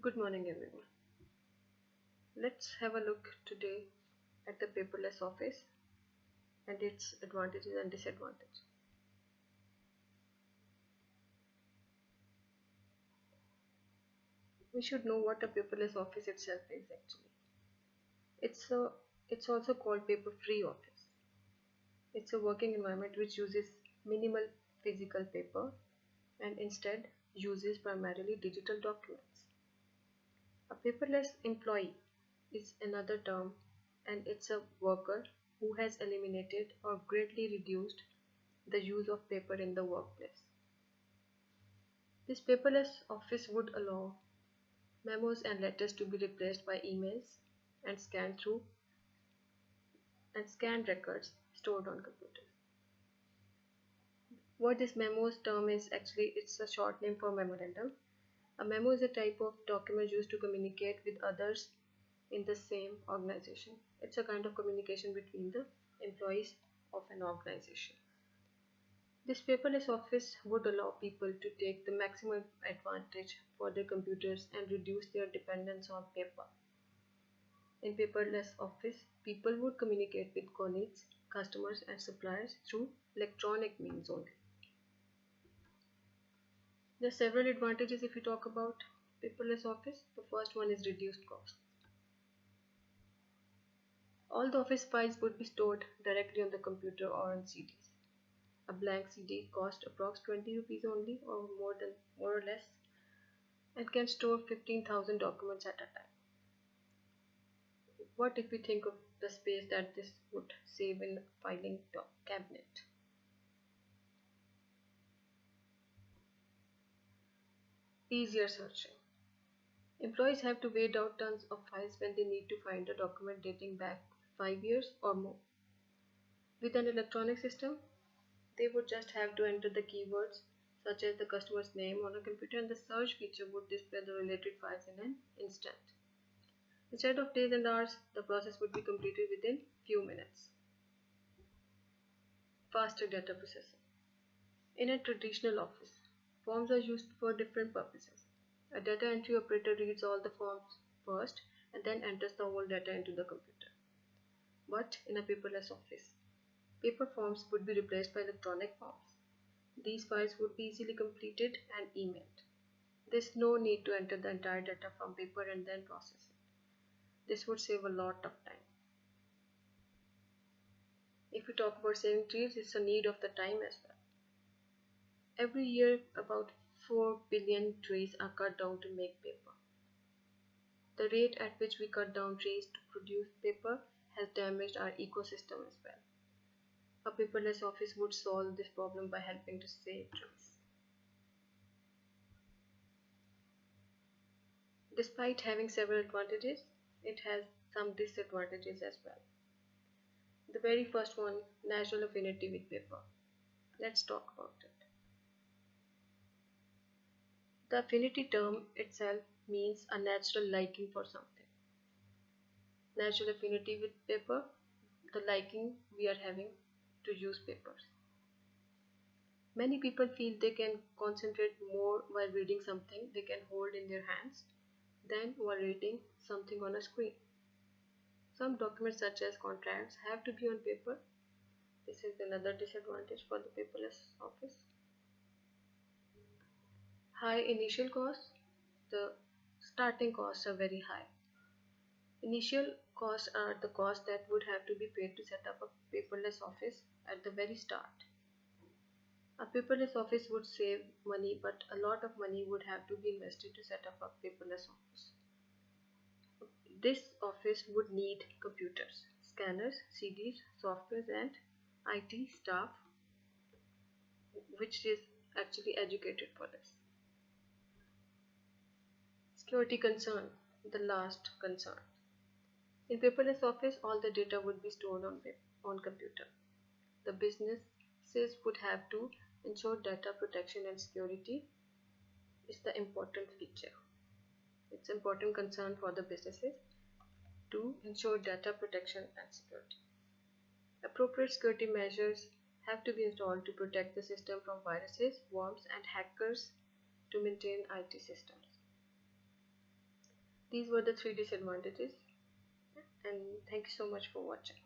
Good morning, everyone. Let's have a look today at the paperless office and its advantages and disadvantages. We should know what a paperless office itself is actually. It's a it's also called paper-free office. It's a working environment which uses minimal physical paper and instead uses primarily digital documents. A paperless employee is another term, and it's a worker who has eliminated or greatly reduced the use of paper in the workplace. This paperless office would allow memos and letters to be replaced by emails and scanned records stored on computers. What this memos term is actually, it's a short name for memorandum. A memo is a type of document used to communicate with others in the same organization. It's a kind of communication between the employees of an organization. This paperless office would allow people to take the maximum advantage for their computers and reduce their dependence on paper. In paperless office, people would communicate with colleagues, customers, and suppliers through electronic means only. There are several advantages if we talk about paperless office. The first one is reduced cost. All the office files would be stored directly on the computer or on CDs. A blank CD costs approx 20 rupees only, or more or less, and can store 15,000 documents at a time. What if we think of the space that this would save in filing cabinet? Easier searching. Employees have to wade out tons of files when they need to find a document dating back 5 years or more. With an electronic system, they would just have to enter the keywords such as the customer's name on a computer, and the search feature would display the related files in an instant. Instead of days and hours, the process would be completed within few minutes. Faster data processing. In a traditional office, forms are used for different purposes. A data entry operator reads all the forms first and then enters the whole data into the computer. But in a paperless office, paper forms would be replaced by electronic forms. These files would be easily completed and emailed. There's no need to enter the entire data from paper and then process it. This would save a lot of time. If we talk about saving trees, it's a need of the time as well. Every year, about 4 billion trees are cut down to make paper. The rate at which we cut down trees to produce paper has damaged our ecosystem as well. A paperless office would solve this problem by helping to save trees. Despite having several advantages, it has some disadvantages as well. The very first one, natural affinity with paper. Let's talk about it. The affinity term itself means a natural liking for something. Natural affinity with paper, the liking we are having to use papers. Many people feel they can concentrate more while reading something they can hold in their hands than while reading something on a screen. Some documents such as contracts have to be on paper. This is another disadvantage for the paperless office. High initial costs. The starting costs are very high. Initial costs are the costs that would have to be paid to set up a paperless office at the very start. A paperless office would save money, but a lot of money would have to be invested to set up a paperless office. This office would need computers, scanners, CDs, softwares, and IT staff, which is actually educated for this. Security concern, the last concern. In paperless office, all the data would be stored on computer. The businesses would have to ensure data protection and security is the important feature. It's an important concern for the businesses to ensure data protection and security. Appropriate security measures have to be installed to protect the system from viruses, worms, and hackers to maintain IT systems. These were the three disadvantages, and thank you so much for watching.